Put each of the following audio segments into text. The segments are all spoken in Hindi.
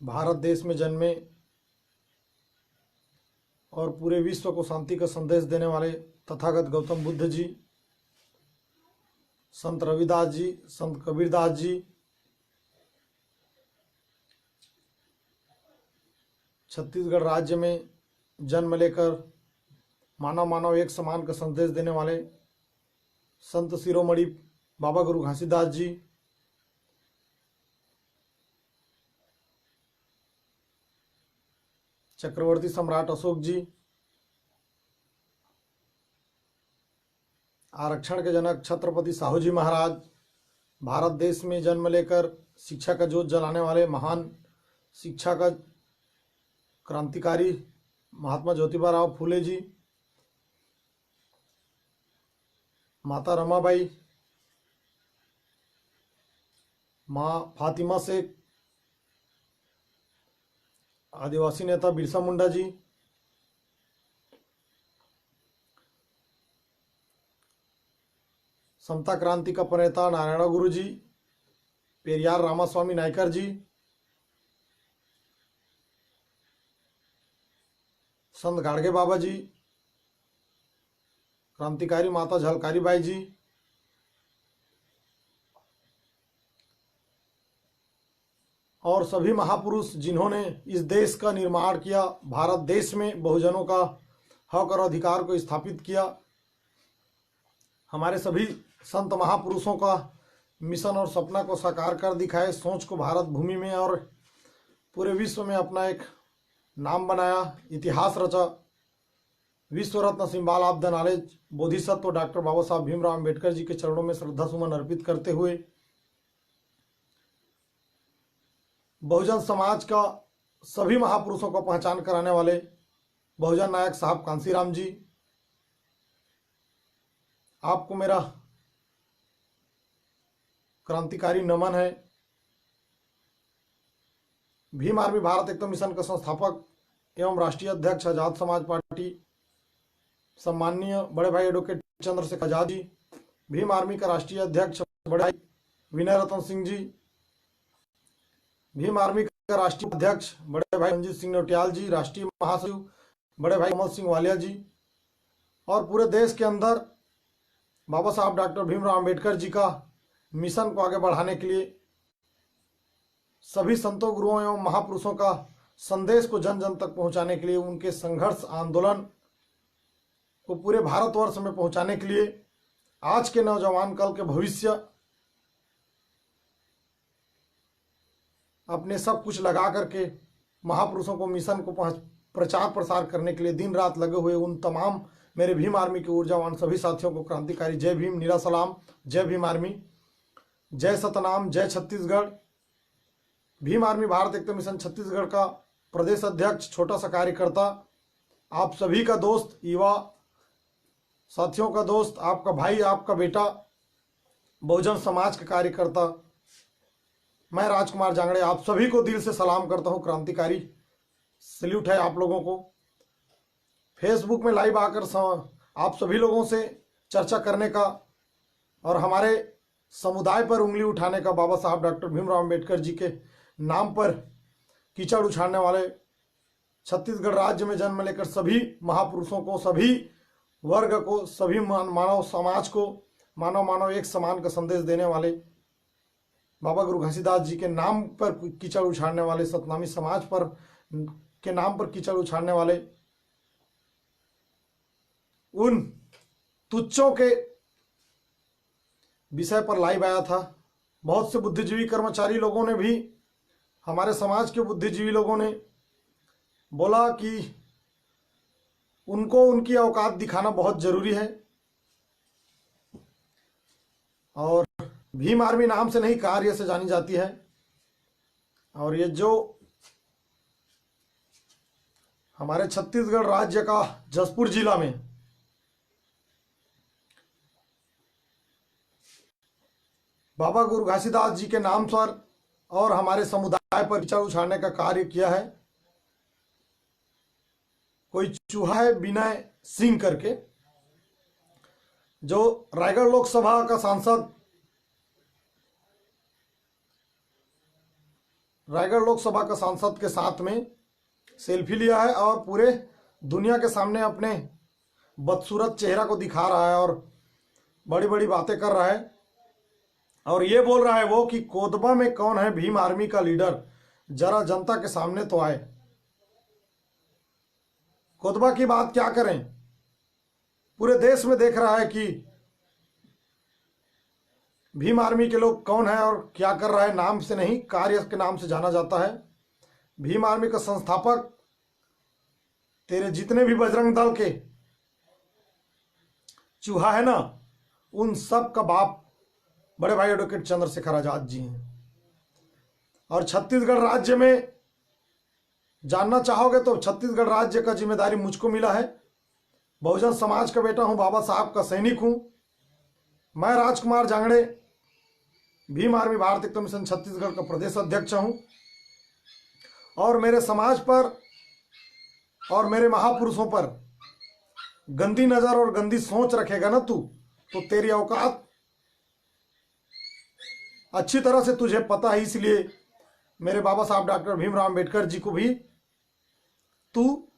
भारत देश में जन्मे और पूरे विश्व को शांति का संदेश देने वाले तथागत गौतम बुद्ध जी, संत रविदास जी, संत कबीरदास जी, छत्तीसगढ़ राज्य में जन्म लेकर मानव मानव एक समान का संदेश देने वाले संत शिरोमणि बाबा गुरु घासीदास जी, चक्रवर्ती सम्राट अशोक जी, आरक्षण के जनक छत्रपति साहू जी महाराज, भारत देश में जन्म लेकर शिक्षा का जोत जलाने वाले महान शिक्षा का क्रांतिकारी महात्मा ज्योतिबा राव फूले जी, माता रमाबाई, माँ फातिमा शेख, आदिवासी नेता बिरसा मुंडा जी, समता क्रांति का प्रणेता नारायण गुरु जी, पेरियार रामास्वामी नायकर जी, संत गाड़गे बाबा जी, क्रांतिकारी माता झलकारी बाई जी, और सभी महापुरुष जिन्होंने इस देश का निर्माण किया, भारत देश में बहुजनों का हक और अधिकार को स्थापित किया। हमारे सभी संत महापुरुषों का मिशन और सपना को साकार कर दिखाए, सोच को भारत भूमि में और पूरे विश्व में अपना एक नाम बनाया, इतिहास रचा। विश्व रत्न symbol of the knowledge Bodhisattva doctor Baba Saheb Bhimrao Ambedkar ji के चरणों में श्रद्धा सुमन अर्पित करते हुए बहुजन समाज का सभी महापुरुषों को पहचान कराने वाले बहुजन नायक साहब कांसीराम जी, आपको मेरा क्रांतिकारी नमन है। भीम आर्मी भारत एकता मिशन का संस्थापक एवं राष्ट्रीय अध्यक्ष आजाद समाज पार्टी सम्माननीय बड़े भाई एडवोकेट चंद्रशेखर आजाद जी, भीम आर्मी का राष्ट्रीय अध्यक्ष बड़े भाई विनय रतन सिंह जी, भीम आर्मी का राष्ट्रीय अध्यक्ष बड़े भाई रंजीत सिंह नौटियाल जी, राष्ट्रीय महासचिव बड़े भाई कमल सिंह वालिया जी, और पूरे देश के अंदर बाबा साहब डॉक्टर भीमराव अम्बेडकर जी का मिशन को आगे बढ़ाने के लिए सभी संतों गुरुओं एवं महापुरुषों का संदेश को जन जन तक पहुंचाने के लिए, उनके संघर्ष आंदोलन को पूरे भारतवर्ष में पहुंचाने के लिए आज के नौजवान कल के भविष्य अपने सब कुछ लगा करके महापुरुषों को मिशन को प्रचार प्रसार करने के लिए दिन रात लगे हुए उन तमाम मेरे भीम आर्मी के ऊर्जावान सभी साथियों को क्रांतिकारी जय भीम, नीला सलाम, जय भीम आर्मी, जय सतनाम, जय छत्तीसगढ़। भीम आर्मी भारत एकता मिशन छत्तीसगढ़ का प्रदेश अध्यक्ष, छोटा सा कार्यकर्ता, आप सभी का दोस्त, युवा साथियों का दोस्त, आपका भाई, आपका बेटा, बहुजन समाज का कार्यकर्ता, मैं राजकुमार जांगड़े आप सभी को दिल से सलाम करता हूं। क्रांतिकारी सल्यूट है आप लोगों को। फेसबुक में लाइव आकर आप सभी लोगों से चर्चा करने का और हमारे समुदाय पर उंगली उठाने का, बाबा साहब डॉक्टर भीमराव अम्बेडकर जी के नाम पर कीचड़ उछाड़ने वाले छत्तीसगढ़ राज्य में जन्म लेकर सभी महापुरुषों को, सभी वर्ग को, सभी मानव समाज को मानव मानव एक समान का संदेश देने वाले बाबा गुरु घासीदास जी के नाम पर कीचड़ उछाड़ने वाले, सतनामी समाज पर के नाम पर कीचड़ उछाड़ने वाले उन तुच्छों के विषय पर लाइव आया था। बहुत से बुद्धिजीवी कर्मचारी लोगों ने भी, हमारे समाज के बुद्धिजीवी लोगों ने बोला कि उनको उनकी औकात दिखाना बहुत जरूरी है और भीम आर्मी नाम से नहीं कार्य से जानी जाती है। और ये जो हमारे छत्तीसगढ़ राज्य का जसपुर जिला में बाबा गुरु घासीदास जी के नाम पर और हमारे समुदाय पर कीचड़ उछाड़ने का कार्य किया है, कोई चूहा है विनय सिंह करके, जो रायगढ़ लोकसभा का सांसद रायगढ़ लोकसभा का सांसद के साथ में सेल्फी लिया है और पूरे दुनिया के सामने अपने बदसूरत चेहरा को दिखा रहा है और बड़ी बड़ी बातें कर रहा है। और ये बोल रहा है वो कि कोदबा में कौन है भीम आर्मी का लीडर, जरा जनता के सामने तो आए। कोदबा की बात क्या करें, पूरे देश में देख रहा है कि भीम आर्मी के लोग कौन है और क्या कर रहा है। नाम से नहीं, कार्य के नाम से जाना जाता है। भीम आर्मी का संस्थापक तेरे जितने भी बजरंग दल के चूहा है ना, उन सब का बाप बड़े भाई एडवोकेट चंद्रशेखर आजाद जी हैं। और छत्तीसगढ़ राज्य में जानना चाहोगे तो छत्तीसगढ़ राज्य का जिम्मेदारी मुझको मिला है। बहुजन समाज का बेटा हूं, बाबा साहब का सैनिक हूं। मैं राजकुमार जांगड़े भीम आर्मी भारतीय कमीशन छत्तीसगढ़ का प्रदेश अध्यक्ष हूं। और मेरे समाज पर और मेरे महापुरुषों पर गंदी नजर और गंदी सोच रखेगा ना तू, तो तेरी औकात अच्छी तरह से तुझे पता है। इसलिए मेरे बाबा साहब डॉक्टर भीमराव अंबेडकर जी को भी तू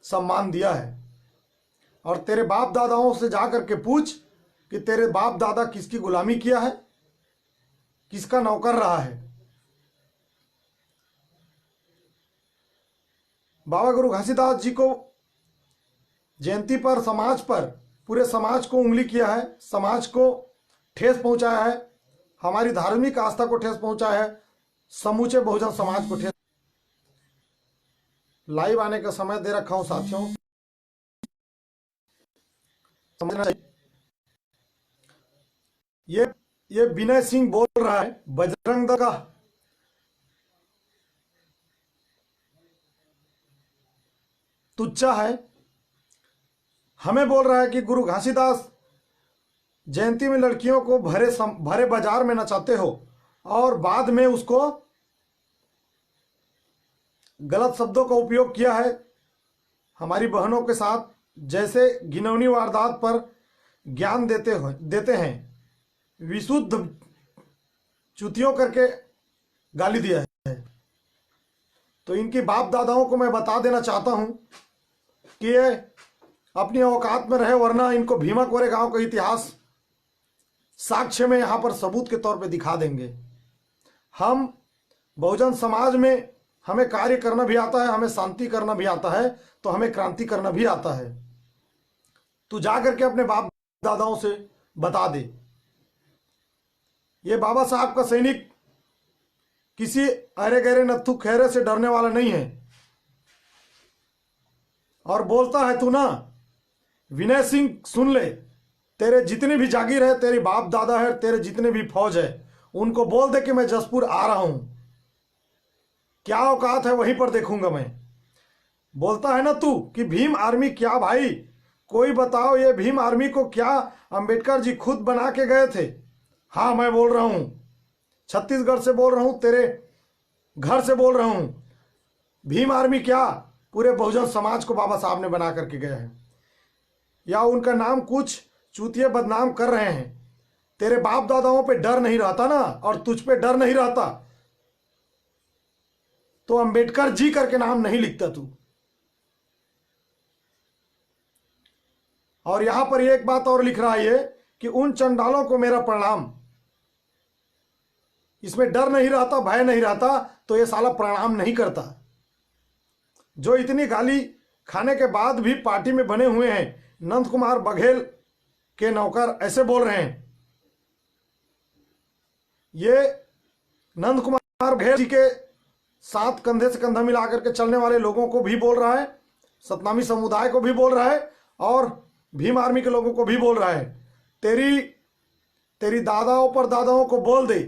सम्मान दिया है। और तेरे बाप दादाओं से जाकर के पूछ कि तेरे बाप दादा किसकी गुलामी किया है, किसका नौकर रहा है। बाबा गुरु घासीदास जी को जयंती पर समाज पर, पूरे समाज को उंगली किया है, समाज को ठेस पहुंचाया है, हमारी धार्मिक आस्था को ठेस पहुंचाया है, समूचे बहुजन समाज को ठेस। लाइव आने का समय दे रखा हूं साथियों, समझना चाहिए। ये विनय सिंह बोल रहा है, बजरंग दल का तुच्चा है, हमें बोल रहा है कि गुरु घासीदास जयंती में लड़कियों को भरे बाजार में नचाते हो और बाद में उसको गलत शब्दों का उपयोग किया है हमारी बहनों के साथ, जैसे घिनौनी वारदात पर ज्ञान देते हैं, विशुद्ध चुतियों करके गाली दिया है। तो इनकी बाप दादाओं को मैं बता देना चाहता हूं कि ये अपनी औकात में रहे, वरना इनको भीमा कोरे गांव का इतिहास साक्ष्य में यहां पर सबूत के तौर पे दिखा देंगे। हम बहुजन समाज में हमें कार्य करना भी आता है, हमें शांति करना भी आता है, तो हमें क्रांति करना भी आता है। तू जाकर के अपने बाप दादाओं से बता दे। ये बाबा साहब का सैनिक किसी अरे गहरे नत्थु खैरे से डरने वाला नहीं है। और बोलता है तू ना, विनय सिंह सुन ले, तेरे जितने भी जागीर है, तेरे बाप दादा है, तेरे जितने भी फौज है, उनको बोल दे कि मैं जसपुर आ रहा हूं। क्या औकात है वहीं पर देखूंगा मैं। बोलता है ना तू कि भीम आर्मी क्या भाई, कोई बताओ ये भीम आर्मी को क्या अंबेडकर जी खुद बना के गए थे? हाँ मैं बोल रहा हूं, छत्तीसगढ़ से बोल रहा हूं, तेरे घर से बोल रहा हूं। भीम आर्मी क्या पूरे बहुजन समाज को बाबा साहब ने बना करके गए हैं, या उनका नाम कुछ चूतिए बदनाम कर रहे हैं। तेरे बाप दादाओं पे डर नहीं रहता ना, और तुझ पे डर नहीं रहता, तो अंबेडकर जी करके नाम नहीं लिखता तू। और यहां पर एक बात और लिख रहा है ये कि उन चंडालों को मेरा प्रणाम। इसमें डर नहीं रहता, भय नहीं रहता, तो ये साला प्रणाम नहीं करता। जो इतनी गाली खाने के बाद भी पार्टी में बने हुए हैं, नंद कुमार बघेल के नौकर ऐसे बोल रहे हैं। ये नंद कुमार बघेल जी के साथ कंधे से कंधा मिलाकर के चलने वाले लोगों को भी बोल रहा है, सतनामी समुदाय को भी बोल रहा है, और भीम आर्मी के लोगों को भी बोल रहा है। तेरी दादाओं पर दादाओं को बोल दे,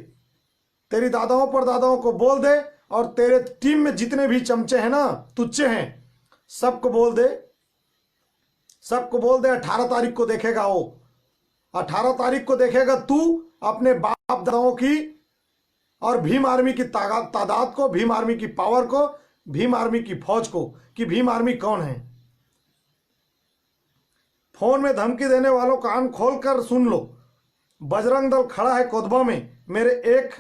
तेरी दादाओं पर दादाओं को बोल दे, और तेरे टीम में जितने भी चमचे हैं ना, तुच्चे हैं, सबको बोल दे, सबको बोल दे। 18 तारीख को देखेगा वो, 18 तारीख को देखेगा तू अपने बाप दादाओं की और भीम आर्मी की तादाद को, भीम आर्मी की पावर को, भीम आर्मी की फौज को, कि भीम आर्मी कौन है। फोन में धमकी देने वालों कान खोल कर सुन लो। बजरंग दल खड़ा है कोदबा में, मेरे एक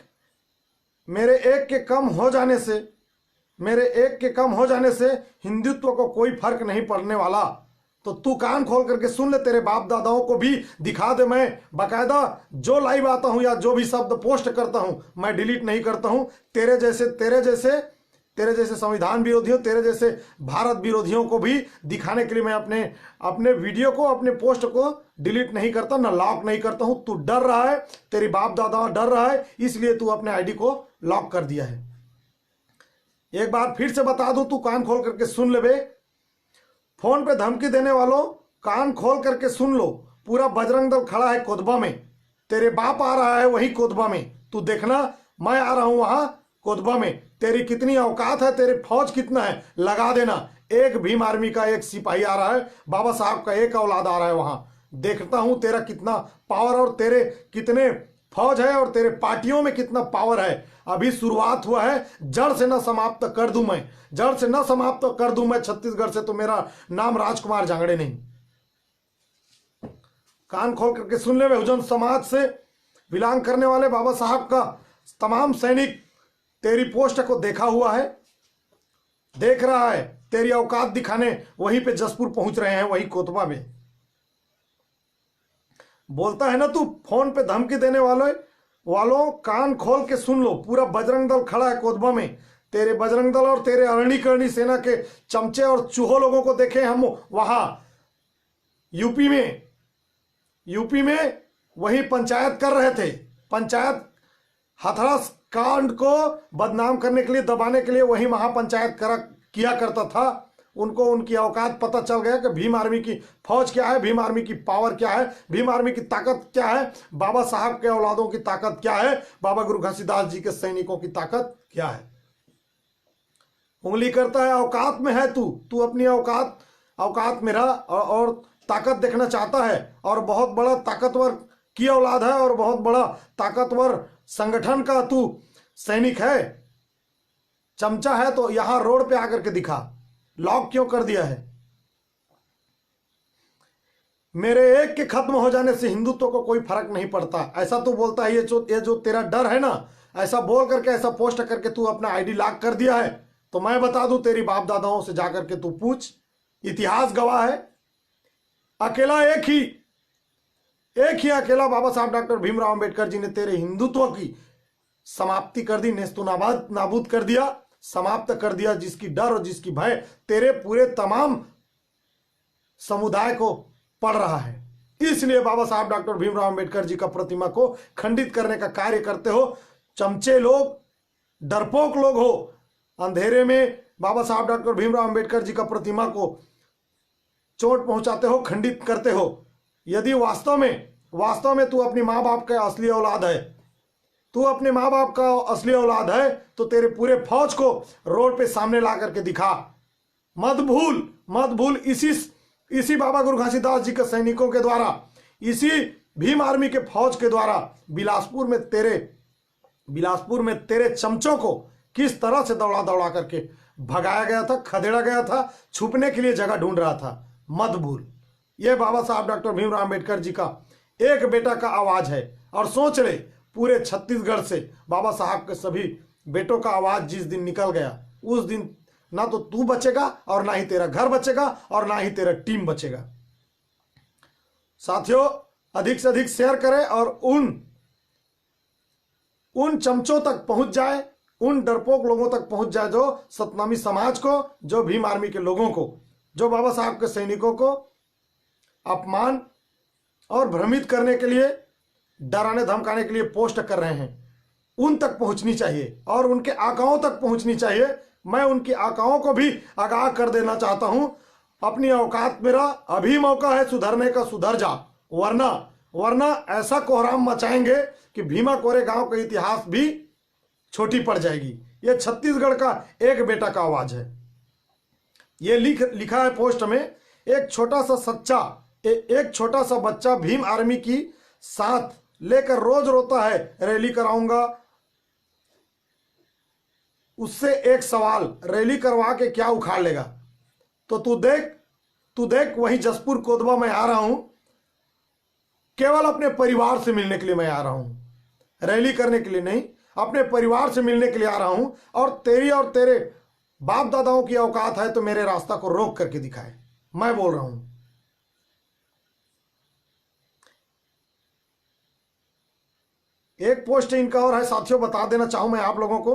मेरे एक के कम हो जाने से, मेरे एक के कम हो जाने से हिंदुत्व को कोई फर्क नहीं पड़ने वाला। तो तू कान खोल करके सुन ले, तेरे बाप दादाओं को भी दिखा दे। मैं बाकायदा जो लाइव आता हूं या जो भी शब्द पोस्ट करता हूं मैं डिलीट नहीं करता हूं। तेरे जैसे संविधान विरोधियों, तेरे जैसे भारत विरोधियों को भी दिखाने के लिए मैं अपने वीडियो को, अपने पोस्ट को डिलीट नहीं करता, ना लॉक नहीं करता हूं। तू डर रहा है, तेरी बाप दादा डर रहा है, इसलिए तू अपने आईडी को लॉक कर दिया है। एक बार फिर से बता दूं, तू कान खोल करके सुन ले बे। फोन पे धमकी देने वालों, कान खोल करके सुन लो। पूरा बजरंग दल खड़ा है कोतबा में, तेरे बाप आ रहा है वही कोतबा में। तू देखना, मैं आ रहा हूं वहां कोतबा में। तेरी कितनी औकात है, तेरे फौज कितना है, लगा देना। एक भीम आर्मी का एक सिपाही आ रहा है, बाबा साहब का एक औलाद आ रहा है वहां। देखता हूं तेरा कितना पावर और तेरे कितने फौज है और तेरे पार्टियों में कितना पावर है। अभी शुरुआत हुआ है, जड़ से न समाप्त कर दूं मैं, जड़ से न समाप्त कर दूं मैं छत्तीसगढ़ से। तो मेरा नाम राजकुमार जांगड़े नहीं। कान खोल करके सुन ले। बहुजन समाज से बिलोंग करने वाले बाबा साहब का तमाम सैनिक तेरी पोस्ट को देखा हुआ है, देख रहा है। तेरी औकात दिखाने वहीं पे जसपुर पहुंच रहे हैं, वही कोतबा में। बोलता है ना तू फोन पे धमकी देने वालों, कान खोल के सुन लो। पूरा बजरंग दल खड़ा है कोतबा में। तेरे बजरंग दल और तेरे अरणी करणी सेना के चमचे और चूहो लोगों को देखे हम वहां यूपी में वही पंचायत कर रहे थे। पंचायत हथरस कांड को बदनाम करने के लिए, दबाने के लिए वही महापंचायत किया करता था। उनको उनकी औकात पता चल गया कि भीम आर्मी की फौज क्या है, भीम आर्मी की पावर क्या है, भीम आर्मी की ताकत क्या है, बाबा साहब के औलादों की ताकत क्या है, बाबा गुरु घसीदास जी के सैनिकों की ताकत क्या है। उंगली करता है, औकात में है तू अपनी औकात में रह और ताकत देखना चाहता है। और बहुत बड़ा ताकतवर की औलाद है और बहुत बड़ा ताकतवर संगठन का तू सैनिक है, चमचा है। तो यहां रोड पे आकर के दिखा, लॉक क्यों कर दिया है। मेरे एक के खत्म हो जाने से हिंदुत्व को कोई फर्क नहीं पड़ता, ऐसा तू बोलता है। ये जो तेरा डर है ना, ऐसा बोल करके, ऐसा पोस्ट करके तू अपना आईडी लॉक कर दिया है। तो मैं बता दूं, तेरी बाप दादाओं से जाकर के तू पूछ, इतिहास गवाह है। अकेला एक ही अकेला बाबा साहब डॉक्टर भीमराव अंबेडकर जी ने तेरे हिंदुत्व की समाप्ति कर दी, नेस्तु नाबूद कर दिया, समाप्त कर दिया। जिसकी डर और जिसकी भय तेरे पूरे तमाम समुदाय को पड़ रहा है। इसलिए बाबा साहब डॉक्टर भीमराव अंबेडकर जी का प्रतिमा को खंडित करने का कार्य करते हो। चमचे लोग, डरपोक लोग हो, अंधेरे में बाबा साहब डॉक्टर भीमराव अंबेडकर जी का प्रतिमा को चोट पहुंचाते हो, खंडित करते हो। यदि वास्तव में तू अपनी माँ बाप का असली औलाद है, तू अपने माँ बाप का असली औलाद है, तो तेरे पूरे फौज को रोड पे सामने ला करके दिखा। मत भूल इसी बाबा गुरु घसीदास जी के सैनिकों के द्वारा, इसी भीम आर्मी के फौज के द्वारा बिलासपुर में तेरे चमचों को किस तरह से दौड़ा करके भगाया गया था, खदेड़ा गया था, छुपने के लिए जगह ढूंढ रहा था। मत भूल, यह बाबा साहब डॉक्टर भीमराव अंबेडकर जी का एक बेटा का आवाज है। और सोच ले, पूरे छत्तीसगढ़ से बाबा साहब के सभी बेटों का आवाज जिस दिन निकल गया, उस दिन ना तो तू बचेगा और ना ही तेरा घर बचेगा और ना ही तेरा टीम बचेगा। साथियों, अधिक से अधिक शेयर करें और उन चमचों तक पहुंच जाए, उन डरपोक लोगों तक पहुंच जाए, जो सतनामी समाज को, जो भीम आर्मी के लोगों को, जो बाबा साहब के सैनिकों को अपमान और भ्रमित करने के लिए, डराने धमकाने के लिए पोस्ट कर रहे हैं, उन तक पहुंचनी चाहिए और उनके आकाओं तक पहुंचनी चाहिए। मैं उनकी आकाओं को भी आगाह कर देना चाहता हूं, अपनी औकात में रह, अभी मौका है सुधरने का, सुधर जा, वरना ऐसा कोहराम मचाएंगे कि भीमा कोरे गांव का इतिहास भी छोटी पड़ जाएगी। यह छत्तीसगढ़ का एक बेटा का आवाज है। यह लिखा है पोस्ट में, एक छोटा सा बच्चा भीम आर्मी की साथ लेकर रोज रोता है, रैली कराऊंगा। उससे एक सवाल, रैली करवा के क्या उखाड़ लेगा। तो तू देख वही जसपुर कोतबा में आ रहा हूं, केवल अपने परिवार से मिलने के लिए मैं आ रहा हूं, रैली करने के लिए नहीं। अपने परिवार से मिलने के लिए आ रहा हूं, और तेरी और तेरे बाप दादाओं की औकात है तो मेरे रास्ता को रोक करके दिखाए। मैं बोल रहा हूं। एक पोस्ट इनका और है साथियों, बता देना चाहूं मैं आप लोगों को।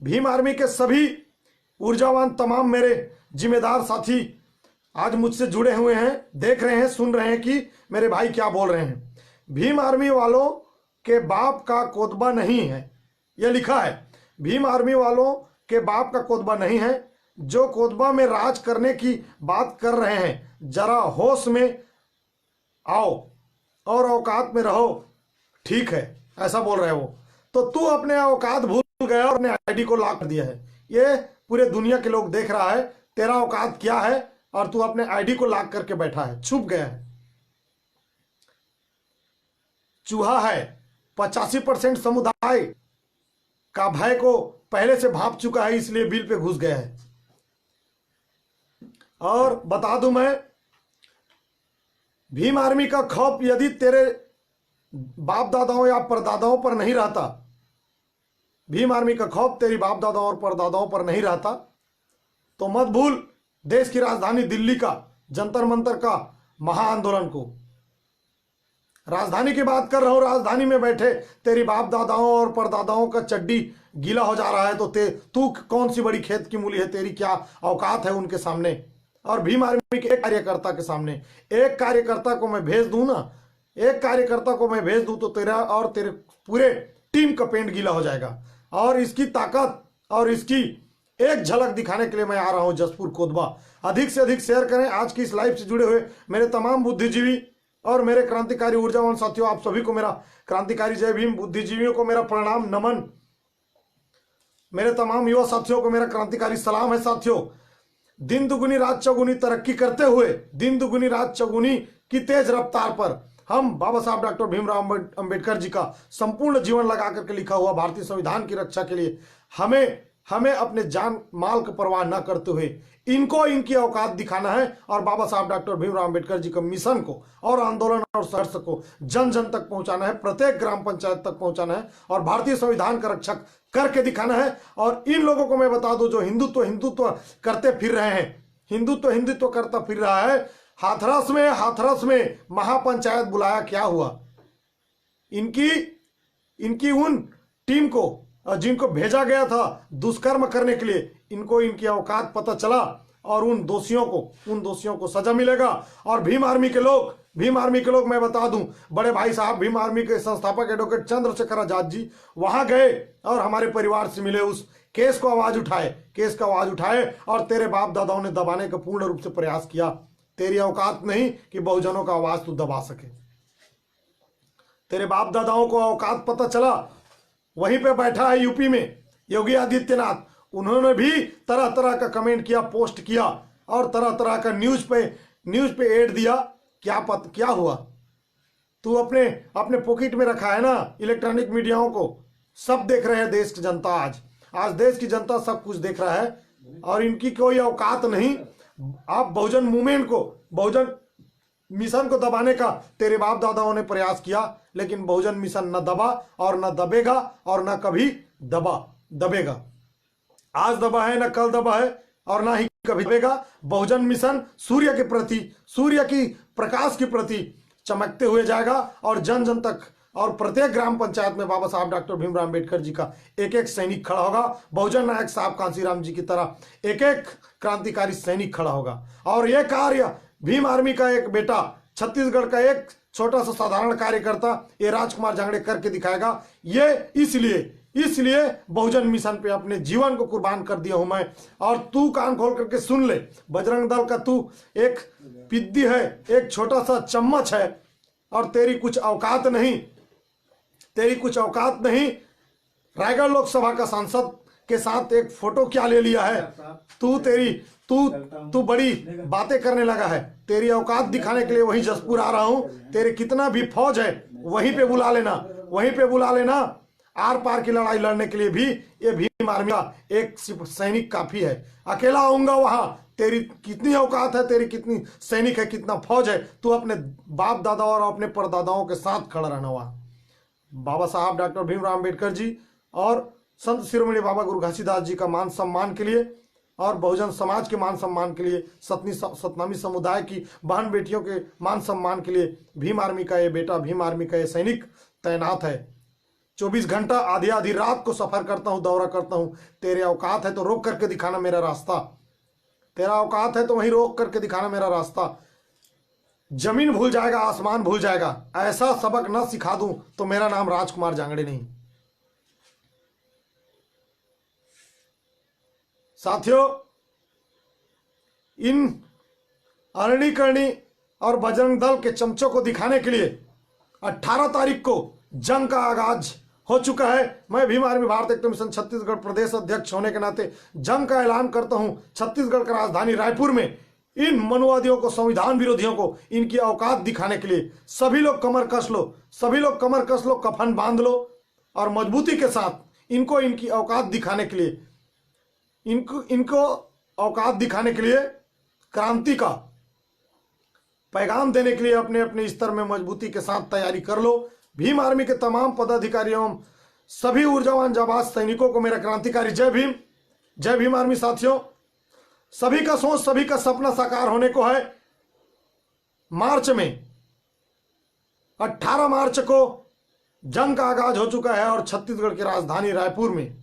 भीम आर्मी के सभी ऊर्जावान तमाम मेरे जिम्मेदार साथी आज मुझसे जुड़े हुए हैं, देख रहे हैं, सुन रहे हैं कि मेरे भाई क्या बोल रहे हैं। भीम आर्मी वालों के बाप का कोतबा नहीं है, यह लिखा है। भीम आर्मी वालों के बाप का कोतबा नहीं है। जो कोतबा में राज करने की बात कर रहे हैं, जरा होश में आओ और औकात में रहो, ठीक है, ऐसा बोल रहे हो। तो तू अपने औकात भूल गया और अपने आईडी को लॉक कर दिया है। ये पूरे दुनिया के लोग देख रहा है तेरा औकात क्या है, और तू अपने आईडी को लॉक करके बैठा है, छुप गया है। चूहा है, 85% समुदाय का भय को पहले से भांप चुका है, इसलिए बिल पे घुस गया है। और बता दूं मैं, भीम आर्मी का खौफ यदि तेरे बाप दादाओं या परदादाओं पर नहीं रहता, भीम आर्मी का खौफ तेरी बाप दादाओं और परदादाओं पर नहीं रहता, तो मत भूल देश की राजधानी दिल्ली का जंतर मंतर का महाआंदोलन को। राजधानी की बात कर रहा हूं, राजधानी में बैठे तेरी बाप दादाओं और परदादाओं का चड्डी गीला हो जा रहा है, तो तू कौन सी बड़ी खेत की मूली है, तेरी क्या औकात है उनके सामने। और भीम आर्मी के एक कार्यकर्ता के सामने, एक कार्यकर्ता को मैं भेज दूं ना, एक कार्यकर्ता को मैं भेज दूं तो तेरा और तेरे पूरे टीम का पेंट गीला हो जाएगा। और इसकी ताकत और इसकी एक झलक दिखाने के लिए मैं आ रहा हूं जसपुर कोतबा। अधिक से अधिक शेयर करें। आज की इस लाइव से जुड़े हुए मेरे तमाम बुद्धिजीवी और मेरे क्रांतिकारी ऊर्जावान साथियों, आप सभी को मेरा क्रांतिकारी जय भीम। बुद्धिजीवियों को मेरा प्रणाम नमन, मेरे तमाम युवा साथियों को मेरा क्रांतिकारी सलाम है। साथियों, दिन दुगुनी रात चौगुनी तरक्की करते हुए, दिन दुगुनी रात चौगुनी की तेज रफ्तार पर हम बाबा साहब डॉक्टर भीमराव अंबेडकर जी का संपूर्ण जीवन लगा करके लिखा हुआ भारतीय संविधान की रक्षा के लिए हमें अपने जान माल की परवाह न करते हुए इनको इनकी औकात दिखाना है, और बाबा साहब डॉक्टर भीमराव अंबेडकर जी के मिशन को और आंदोलन और संघर्ष को जन जन तक पहुंचाना है, प्रत्येक ग्राम पंचायत तक पहुंचाना है, और भारतीय संविधान का रक्षक करके दिखाना है। और इन लोगों को मैं बता दूं जो हिंदुत्व करते फिर रहे हैं, हिंदुत्व करता फिर रहा है, हाथरस में महापंचायत बुलाया, क्या हुआ? इनकी उन टीम को जिनको भेजा गया था दुष्कर्म करने के लिए, इनको इनकी औकात पता चला, और उन दोषियों को सजा मिलेगा। और भीम आर्मी के लोग मैं बता दूं, बड़े भाई साहब भीम आर्मी के संस्थापक एडवोकेट चंद्रशेखर आजाद जी वहां गए और हमारे परिवार से मिले, उस केस का आवाज उठाए, और तेरे बाप दादाओं ने दबाने का पूर्ण रूप से प्रयास किया। तेरी औकात नहीं कि बहुजनों का आवाज तू दबा सके। तेरे बाप दादाओं को औकात पता चला, वहीं पे बैठा है यूपी में योगी आदित्यनाथ, उन्होंने भी तरह तरह का कमेंट किया, पोस्ट किया, और तरह तरह का न्यूज पे ऐड दिया। क्या हुआ? तू अपने पॉकेट में रखा है ना इलेक्ट्रॉनिक मीडियाओं को, सब देख रहे हैं देश की जनता। आज देश की जनता सब कुछ देख रहा है, और इनकी कोई औकात नहीं। आप बहुजन मूवमेंट को, बहुजन मिशन को दबाने का तेरे बाप दादाओं ने प्रयास किया, लेकिन बहुजन मिशन न दबा और न दबेगा और न कभी दबेगा। आज दबा है, न कल दबा है, और ना ही कभी दबेगा। बहुजन मिशन सूर्य के प्रति, सूर्य की प्रकाश के प्रति चमकते हुए जाएगा, और जन जन तक और प्रत्येक ग्राम पंचायत में बाबा साहब डॉक्टर भीमराव अंबेडकर जी का एक एक सैनिक खड़ा होगा। बहुजन नायक साहब कांसीराम जी की तरह एक एक क्रांतिकारी सैनिक खड़ा होगा। और यह कार्य भीम आर्मी का एक बेटा, छत्तीसगढ़ का एक छोटा सा साधारण कार्यकर्ता, ये राजकुमार जांगड़े करके दिखाएगा। ये इसलिए बहुजन मिशन पे अपने जीवन को कुर्बान कर दिया हूं मैं। और तू कान खोल करके सुन ले, बजरंग दल का तू एक पिद्दी है, एक छोटा सा चम्मच है, और तेरी कुछ औकात नहीं। रायगढ़ लोकसभा का सांसद के साथ एक फोटो क्या ले लिया है? तू बड़ी बातें करने लगा है। तेरी औकात दिखाने के लिए वहीं जसपुर आ रहा हूं। तेरे कितना भी फौज है वहीं पे बुला लेना। आर पार की लड़ाई लड़ने के लिए भी ये भीम आर्मी का एक सैनिक काफी है। अकेला आऊंगा वहां। तेरी कितनी औकात है, तेरी कितनी सैनिक है, कितना फौज है, तू अपने बाप दादा और अपने परदादाओं के साथ खड़ा रहना। वहां बाबा साहब डॉक्टर भीमराव अंबेडकर जी और संत शिरोमणि बाबा गुरु घासीदास जी का मान सम्मान के लिए और बहुजन समाज के मान सम्मान के लिए, सतनामी समुदाय की बहन बेटियों के मान सम्मान के लिए भीम आर्मी का ये बेटा, भीम आर्मी का ये सैनिक तैनात है। 24 घंटा आधी आधी रात को सफर करता हूं, दौरा करता हूं। तेरे औकात है तो रोक करके दिखाना मेरा रास्ता, तेरा औकात है तो वहीं रोक करके दिखाना मेरा रास्ता। जमीन भूल जाएगा, आसमान भूल जाएगा, ऐसा सबक न सिखा दूं तो मेरा नाम राजकुमार जांगड़े नहीं। साथियों, इन अरणी करणी और बजरंग दल के चमचों को दिखाने के लिए 18 तारीख को जंग का आगाज हो चुका है। मैं भीम आर्मी भारत एकता मिशन छत्तीसगढ़ प्रदेश अध्यक्ष होने के नाते जंग का ऐलान करता हूं। छत्तीसगढ़ की राजधानी रायपुर में इन मनुवादियों को, संविधान विरोधियों को इनकी औकात दिखाने के लिए सभी लोग कमर कस लो, सभी लोग कमर कस लो, कफन बांध लो और मजबूती के साथ इनको इनकी औकात दिखाने के लिए, इनको औकात दिखाने के लिए, क्रांति का पैगाम देने के लिए अपने अपने स्तर में मजबूती के साथ तैयारी कर लो। भीम आर्मी के तमाम पदाधिकारियों, सभी ऊर्जावान जाबाज सैनिकों को मेरा क्रांतिकारी जय भीम। जय भीम आर्मी साथियों, सभी का सोच, सभी का सपना साकार होने को है। मार्च में 18 मार्च को जंग का आगाज हो चुका है और छत्तीसगढ़ की राजधानी रायपुर में,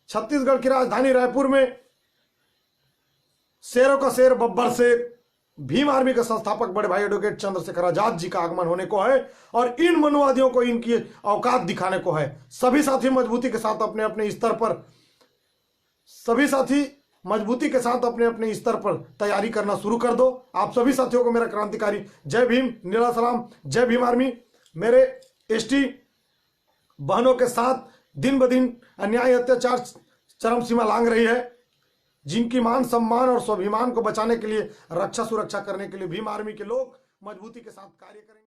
छत्तीसगढ़ की राजधानी रायपुर में शेरों का शेर, बब्बर शेर, भीम आर्मी के संस्थापक बड़े भाई एडवोकेट चंद्रशेखर आजाद जी का आगमन होने को है और इन मनुवादियों को इनकी औकात दिखाने को है। सभी साथी मजबूती के साथ अपने अपने स्तर पर, सभी साथी मजबूती के साथ अपने अपने स्तर पर तैयारी करना शुरू कर दो। आप सभी साथियों को मेरा क्रांतिकारी जय भीम, नीला सलाम, जय भीम आर्मी। मेरे एसटी बहनों के साथ दिन ब दिन अन्याय, अत्याचार चरम सीमा लांघ रही है, जिनकी मान सम्मान और स्वाभिमान को बचाने के लिए, रक्षा सुरक्षा करने के लिए भीम आर्मी के लोग मजबूती के साथ कार्य करेंगे।